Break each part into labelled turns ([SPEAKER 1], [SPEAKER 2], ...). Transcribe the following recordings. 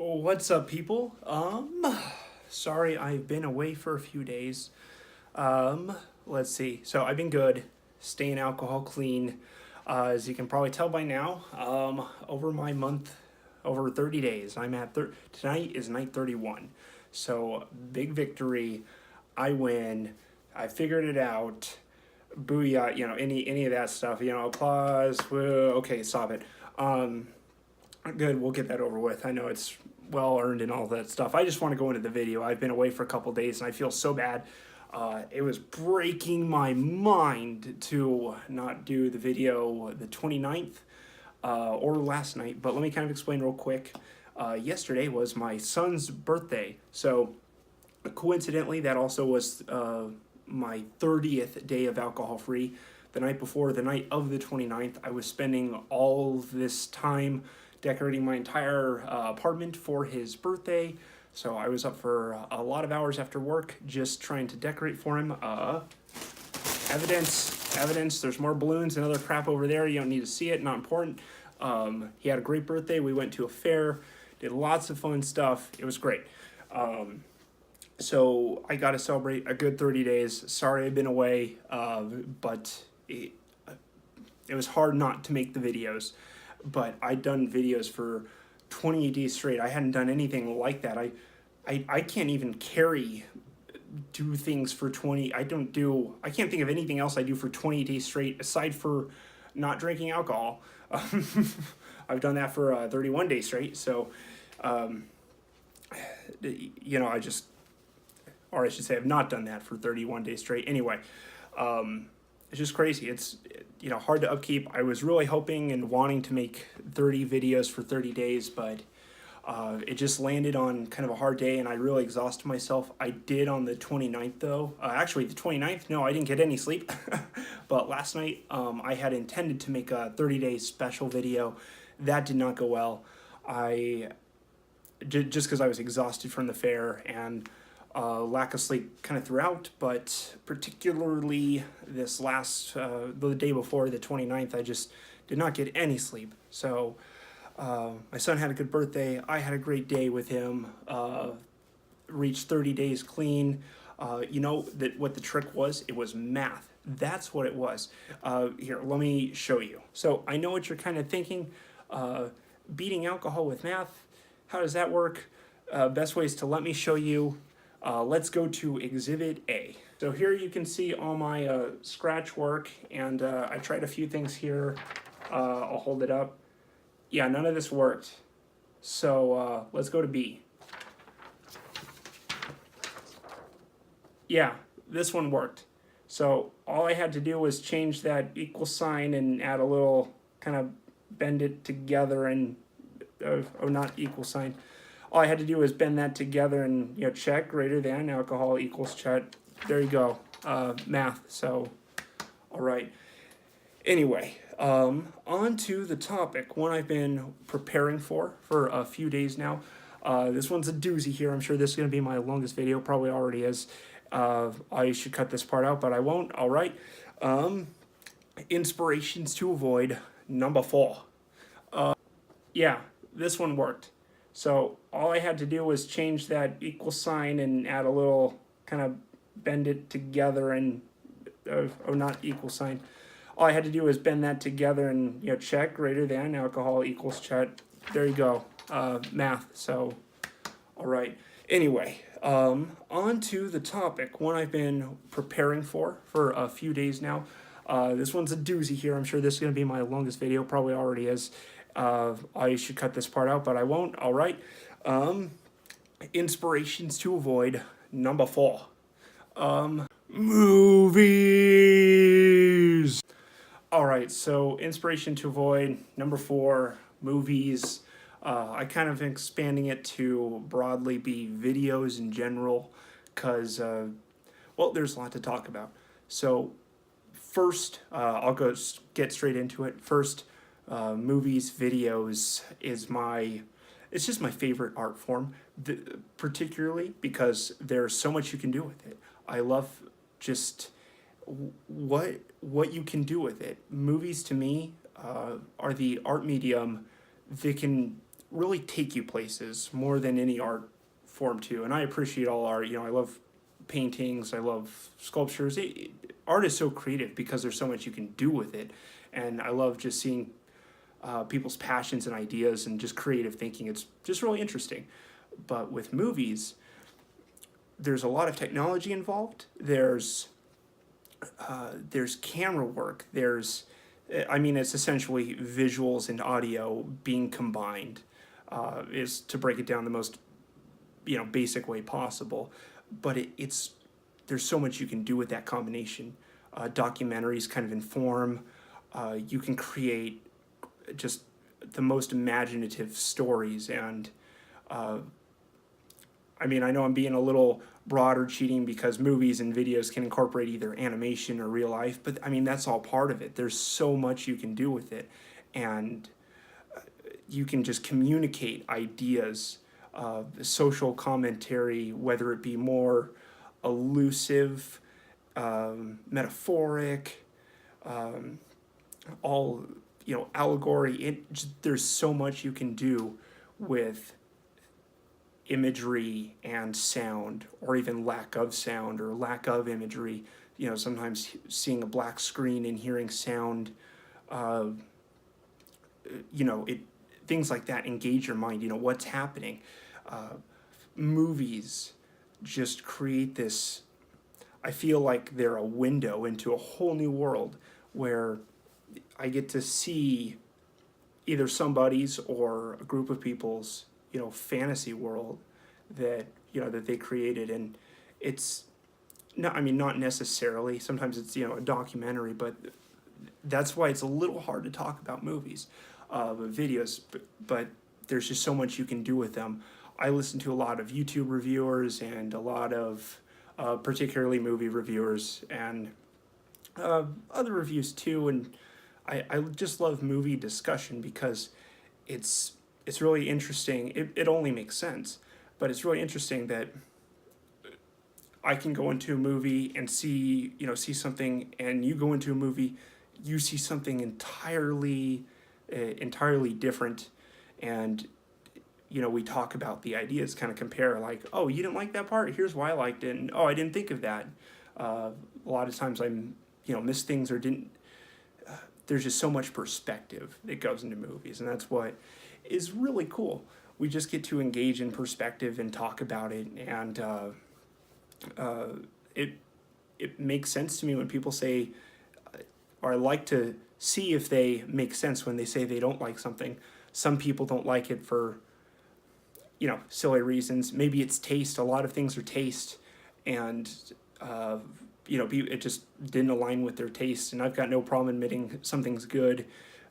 [SPEAKER 1] What's up, people? Sorry I've been away for a few days. Um, let's see. So I've been good, staying alcohol clean. As you can probably tell by now, over my month, over 30 days, tonight is night 31. So big victory. I win. I figured it out. Booyah, any of that stuff, applause. Whoa, okay, stop it. Um, Good, we'll get that over with. I know it's well earned and all that stuff. I just want to go into the video. I've been away for a couple days and I feel so bad. It was breaking my mind to not do the video the 29th or last night, but let me kind of explain real quick. Yesterday was my son's birthday, so coincidentally, that also was my 30th day of alcohol free. The night before, the night of the 29th, I was spending all this time decorating my entire apartment for his birthday. So I was up for a lot of hours after work just trying to decorate for him. Evidence, there's more balloons and other crap over there. You don't need to see it, not important. He had a great birthday. We went to a fair, did lots of fun stuff. It was great. So I got to celebrate a good 30 days. Sorry I've been away, but it was hard not to make the videos. But I'd done videos for 28 days straight. I hadn't done anything like that. I can't even do things for 20. I can't think of anything else I do for 20 days straight aside for not drinking alcohol. I've done that for 31 days straight. So, or I should say I've not done that for 31 days straight. Anyway, it's just crazy. It's hard to upkeep. I was really hoping and wanting to make 30 videos for 30 days, but it just landed on kind of a hard day and I really exhausted myself. I did on the 29th though. Actually, the 29th, no, I didn't get any sleep. But last night I had intended to make a 30-day special video. That did not go well. Just because I was exhausted from the fair and lack of sleep kind of throughout, but particularly this the day before the 29th, I just did not get any sleep. So my son had a good birthday. I had a great day with him. Reached 30 days clean. What the trick was? It was math. That's what it was. Here, let me show you. So I know what you're kind of thinking. Beating alcohol with math. How does that work? Best way is to let me show you. Let's go to Exhibit A. So here you can see all my scratch work, and I tried a few things here. I'll hold it up. Yeah, none of this worked. So let's go to B. Yeah, this one worked. So all I had to do was change that equal sign and add a little, kind of bend it together and, not equal sign. All I had to do was bend that together and check greater than alcohol equals check. There you go, math. So, all right. Anyway, on to the topic, one I've been preparing for a few days now. This one's a doozy here. I'm sure this is going to be my longest video. Probably already is. I should cut this part out, but I won't. All right. Inspirations to avoid, number 4. Yeah, this one worked. So all I had to do was change that equal sign and add a little, kind of bend it together and, not equal sign. All I had to do was bend that together and, check greater than alcohol equals check. There you go, math. So, all right. Anyway, on to the topic, one I've been preparing for a few days now. This one's a doozy here. I'm sure this is going to be my longest video. Probably already is. I should cut this part out, but I won't. All right. Inspirations to avoid, number 4. Movies. All right. So inspiration to avoid, number 4, movies. I kind of expanding it to broadly be videos in general, because, there's a lot to talk about. So first, I'll get straight into it. First, movies, videos it's just my favorite art form, particularly because there's so much you can do with it. I love just what you can do with it. Movies to me are the art medium that can really take you places more than any art form too. And I appreciate all art. I love paintings. I love sculptures. Art is so creative because there's so much you can do with it, and I love just seeing people's passions and ideas and just creative thinking. It's just really interesting. But with movies, there's a lot of technology involved. There's camera work. It's essentially visuals and audio being combined. Is to break it down the most basic way possible. But it's there's so much you can do with that combination. Documentaries kind of inform. You can create just the most imaginative stories, and I know I'm being a little broad or cheating because movies and videos can incorporate either animation or real life, but that's all part of it. There's so much you can do with it, and you can just communicate ideas, social commentary, whether it be more elusive, metaphoric, all allegory. There's so much you can do with imagery and sound, or even lack of sound or lack of imagery. Sometimes seeing a black screen and hearing sound, it things like that engage your mind. What's happening. Movies just create this. I feel like they're a window into a whole new world where I get to see either somebody's or a group of people's fantasy world that that they created. And it's not necessarily, sometimes it's a documentary, but that's why it's a little hard to talk about movies, videos, but there's just so much you can do with them. I listen to a lot of YouTube reviewers and a lot of particularly movie reviewers, and other reviews too, and I just love movie discussion because it's really interesting. It only makes sense, but it's really interesting that I can go into a movie and see something, and you go into a movie, you see something entirely different, and we talk about the ideas, kind of compare, like, oh, you didn't like that part, here's why I liked it, and oh, I didn't think of that. A lot of times I'm miss things or didn't. There's just so much perspective that goes into movies, and that's what is really cool. We just get to engage in perspective and talk about it, and it makes sense to me when people say, or I like to see if they make sense when they say they don't like something. Some people don't like it for silly reasons. Maybe it's taste. A lot of things are taste, and it just didn't align with their taste. And I've got no problem admitting something's good,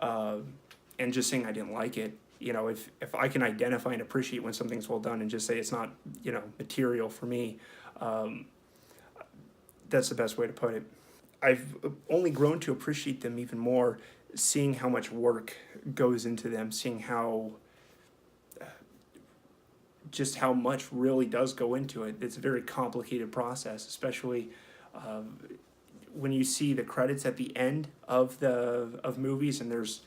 [SPEAKER 1] and just saying I didn't like it. If I can identify and appreciate when something's well done and just say it's not material for me, that's the best way to put it. I've only grown to appreciate them even more, seeing how much work goes into them, seeing how just how much really does go into it. It's a very complicated process, especially when you see the credits at the end of movies, and there's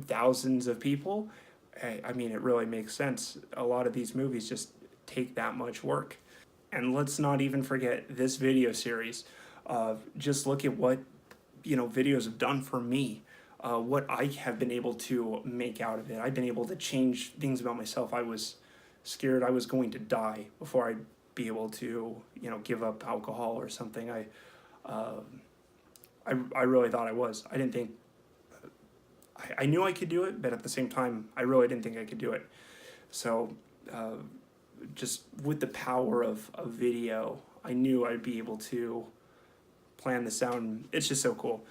[SPEAKER 1] thousands of people. It really makes sense. A lot of these movies just take that much work. And let's not even forget this video series. Just look at what videos have done for me. What I have been able to make out of it. I've been able to change things about myself. I was scared I was going to die before I'd be able to give up alcohol or something. I really thought I was. I didn't think. I knew I could do it, but at the same time, I really didn't think I could do it. So, just with the power of video, I knew I'd be able to plan this out. And it's just so cool.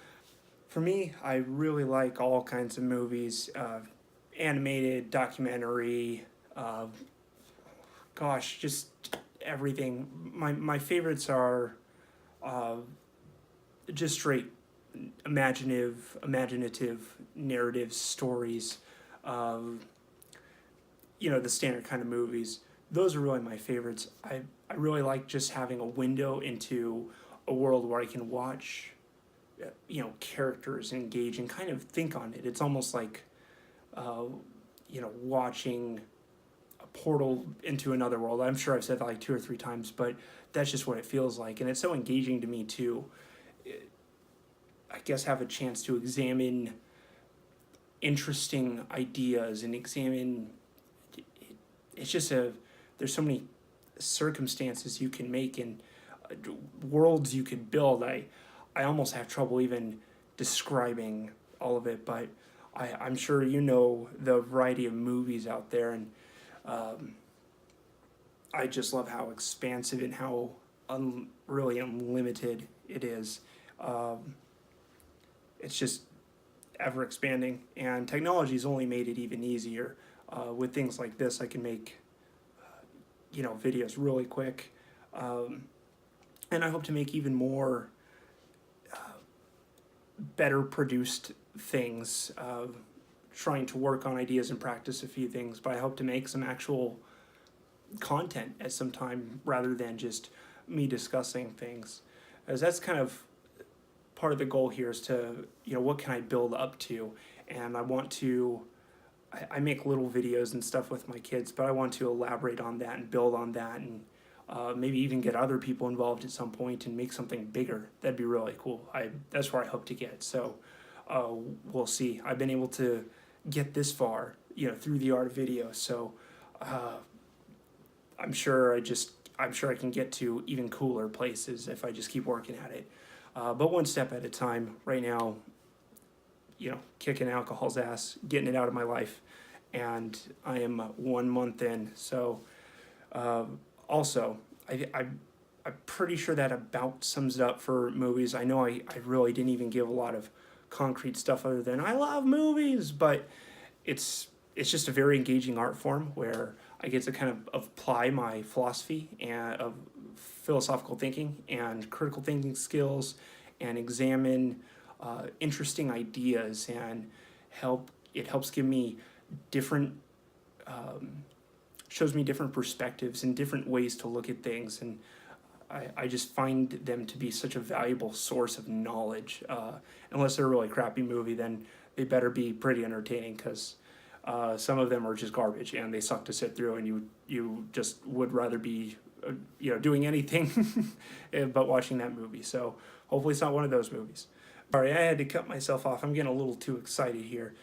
[SPEAKER 1] For me, I really like all kinds of movies, animated, documentary, just everything. My favorites are just straight imaginative narratives, stories, the standard kind of movies. Those are really my favorites. I really like just having a window into a world where I can watch characters engage and kind of think on it. It's almost like watching a portal into another world. I'm sure I've said that like 2 or 3 times, but that's just what it feels like. And it's so engaging to me to, I guess, have a chance to examine interesting ideas and examine, it's just there's so many circumstances you can make and worlds you can build. I almost have trouble even describing all of it, but I'm sure the variety of movies out there, and I just love how expansive and how really unlimited it is. It's just ever expanding, and technology's only made it even easier. With things like this, I can make videos really quick, and I hope to make even more better produced things, trying to work on ideas and practice a few things, but I hope to make some actual content at some time rather than just me discussing things, as that's kind of part of the goal here, is to, what can I build up to. And I make little videos and stuff with my kids, but I want to elaborate on that and build on that, and maybe even get other people involved at some point and make something bigger. That'd be really cool. That's where I hope to get. So we'll see. I've been able to get this far, through the art of video. So I'm sure I can get to even cooler places if I just keep working at it. But one step at a time. Right now, kicking alcohol's ass, getting it out of my life, and I am 1 month in. So also, I'm pretty sure that about sums it up for movies. I know I really didn't even give a lot of concrete stuff other than I love movies, but it's just a very engaging art form where I get to kind of apply my philosophy and of philosophical thinking and critical thinking skills, and examine interesting ideas, and it helps give me different, shows me different perspectives and different ways to look at things, and I just find them to be such a valuable source of knowledge. Unless they're a really crappy movie, then they better be pretty entertaining, because some of them are just garbage and they suck to sit through, and you just would rather be doing anything but watching that movie. So hopefully it's not one of those movies. Sorry, I had to cut myself off. I'm getting a little too excited here.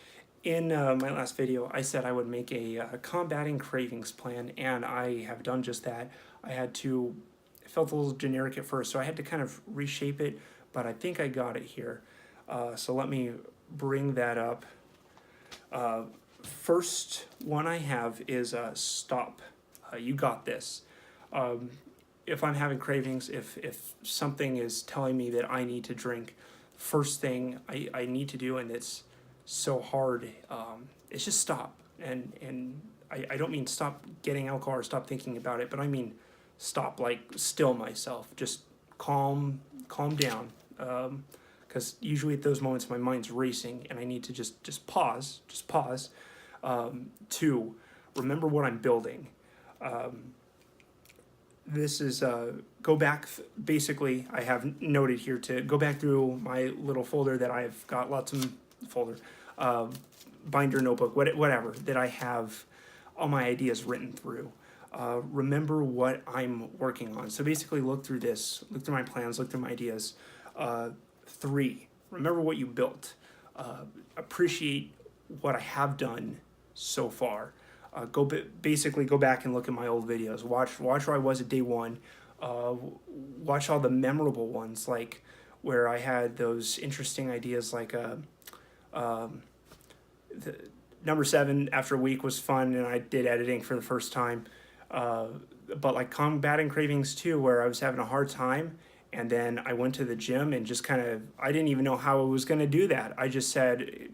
[SPEAKER 1] In my last video, I said I would make a combating cravings plan, and I have done just that. It felt a little generic at first, so I had to kind of reshape it, but I think I got it here. So let me bring that up. First one I have is stop. You got this. If I'm having cravings, if something is telling me that I need to drink, first thing I need to do, and it's so hard, it's just stop. And I don't mean stop getting alcohol or stop thinking about it, but I mean stop, like still myself, just calm down. Because usually at those moments my mind's racing and I need to just pause. To remember what I'm building. This is go back. Basically, I have noted here to go back through my little folder that I've got lots of binder, notebook, whatever that I have all my ideas written through. Remember what I'm working on. So basically, look through my plans, look through my ideas. 3, remember what you built. Appreciate what I have done so far. Basically go back and look at my old videos. Watch where I was at day 1. Watch all the memorable ones, like where I had those interesting ideas, like the number 7 after a week was fun, and I did editing for the first time. But like combating cravings 2, where I was having a hard time, and then I went to the gym and just I didn't even know how I was going to do that. I just said,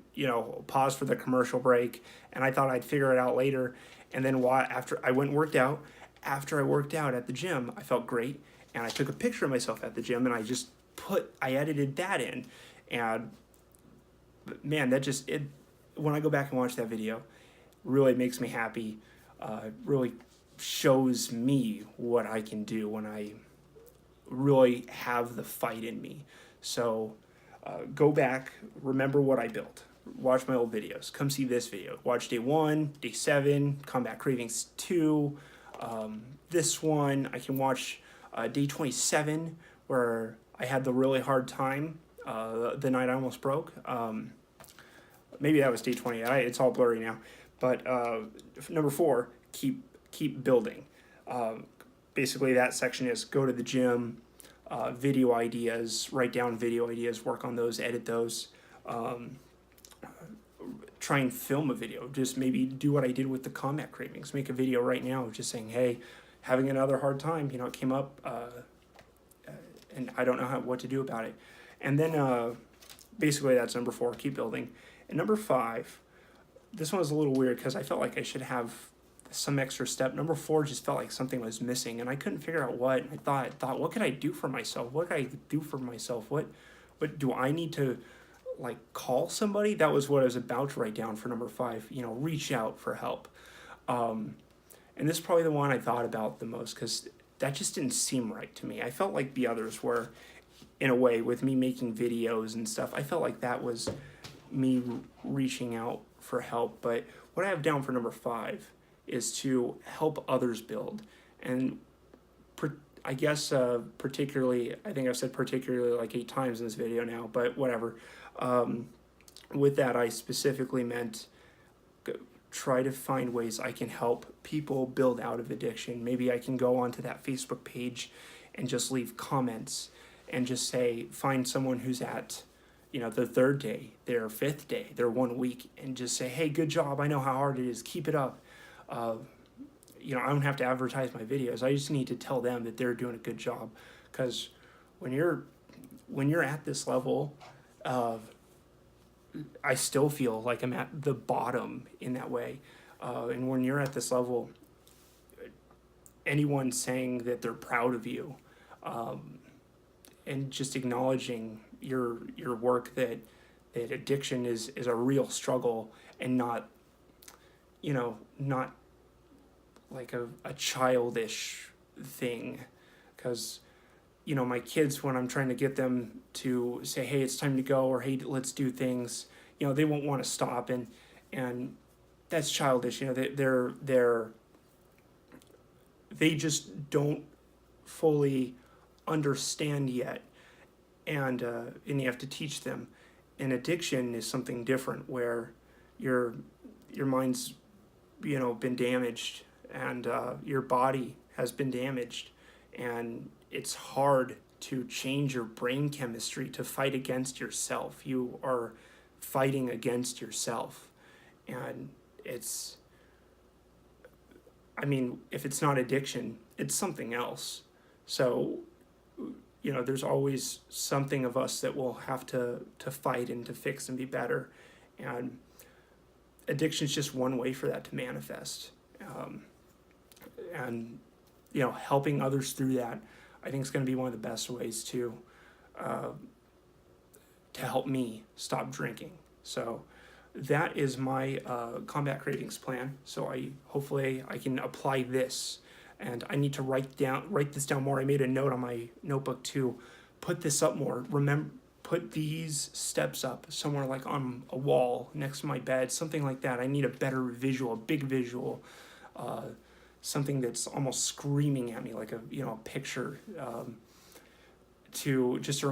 [SPEAKER 1] pause for the commercial break, and I thought I'd figure it out later. And then after I went and worked out, after I worked out at the gym, I felt great, and I took a picture of myself at the gym, and I edited that in. And man, when I go back and watch that video, really makes me happy. Really shows me what I can do when I really have the fight in me. So go back, remember what I built. watch my old videos. Come see this video. Watch day 1, day 7, Combat Cravings 2. This one, I can watch day 27, where I had the really hard time the night I almost broke. Maybe that was day 20. It's all blurry now. But number 4, keep building. Basically, that section is go to the gym, video ideas, write down video ideas, work on those, edit those. Try and film a video. Just maybe do what I did with the Combat Cravings. Make a video right now just saying, hey, having another hard time, it came up, and I don't know what to do about it. And then basically that's number 4, keep building. And number 5, this one was a little weird because I felt like I should have some extra step. Number 4 just felt like something was missing, and I couldn't figure out what. And I thought, what could I do for myself? What could I do for myself? What do I need to, like, call somebody? That was what I was about to write down for number 5. Reach out for help. And this is probably the one I thought about the most because that just didn't seem right to me. I felt like the others were, in a way, with me making videos and stuff. I felt like that was me reaching out for help. But what I have down for number 5 is to help others build. And I guess particularly, I think I've said particularly like 8 times in this video now, but whatever. With that, I specifically meant try to find ways I can help people build out of addiction. Maybe I can go onto that Facebook page and just leave comments and just say, find someone who's at, the 3rd day, their 5th day, their 1 week, and just say, hey, good job. I know how hard it is. Keep it up. I don't have to advertise my videos. I just need to tell them that they're doing a good job. Because when you're at this level, I still feel like I'm at the bottom in that way. And when you're at this level, anyone saying that they're proud of you, and just acknowledging your work, that addiction is a real struggle and not like a childish thing. Because my kids, when I'm trying to get them to say, hey, it's time to go, or hey, let's do things, they won't want to stop, and that's childish. They just don't fully understand yet, and you have to teach them. And addiction is something different, where your mind's been damaged, and your body has been damaged, and it's hard to change your brain chemistry to fight against yourself. You are fighting against yourself, and if it's not addiction, it's something else. So there's always something of us that will have to fight and to fix and be better, and addiction is just one way for that to manifest. And helping others through that, I think, is going to be one of the best ways to help me stop drinking. So that is my Combat Cravings plan. So hopefully I can apply this, and I need to write this down more. I made a note on my notebook to put this up more. Put these steps up somewhere, like on a wall next to my bed, something like that. I need a better visual, a big visual, something that's almost screaming at me, like a picture, to just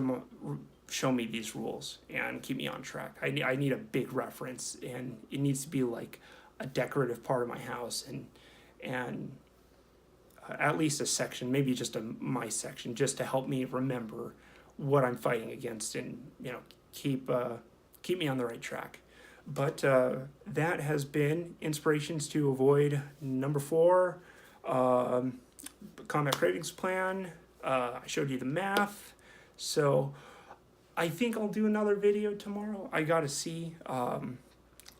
[SPEAKER 1] show me these rules and keep me on track. I need a big reference, and it needs to be like a decorative part of my house, and at least a section, maybe just my section, just to help me remember what I'm fighting against, and keep me on the right track. But that has been Inspirations to Avoid number 4, Combat Cravings plan. I showed you the math, so I think I'll do another video tomorrow. I gotta see. I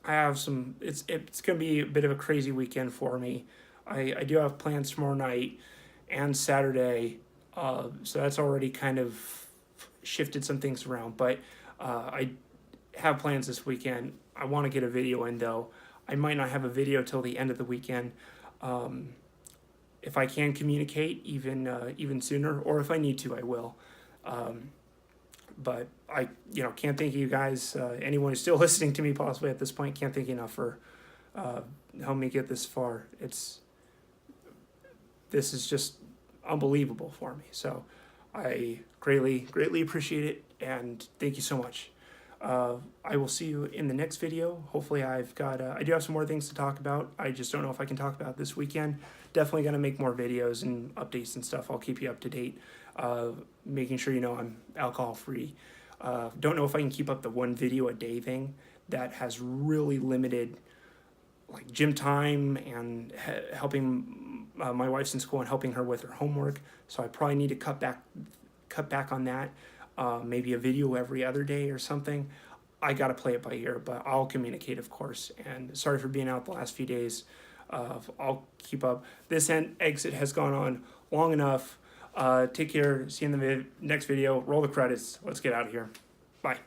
[SPEAKER 1] have some. It's gonna be a bit of a crazy weekend for me. I do have plans tomorrow night and Saturday, so that's already kind of shifted some things around. But I have plans this weekend. I want to get a video in, though. I might not have a video till the end of the weekend. If I can communicate even sooner, or if I need to, I will. But I, can't thank you guys. Anyone who's still listening to me possibly at this point, can't thank you enough for helping me get this far. This is just unbelievable for me. So I greatly appreciate it, and thank you so much. I will see you in the next video. Hopefully I do have some more things to talk about. I just don't know if I can talk about it this weekend. Definitely going to make more videos and updates and stuff. I'll keep you up to date, making sure I'm alcohol free. Don't know if I can keep up the one video a day thing. That has really limited like gym time and helping my wife's in school and helping her with her homework. So I probably need to cut back on that. Maybe a video every other day or something. I got to play it by ear, but I'll communicate, of course. And sorry for being out the last few days. I'll keep up. This exit has gone on long enough. Take care. See you in the next video. Roll the credits. Let's get out of here. Bye.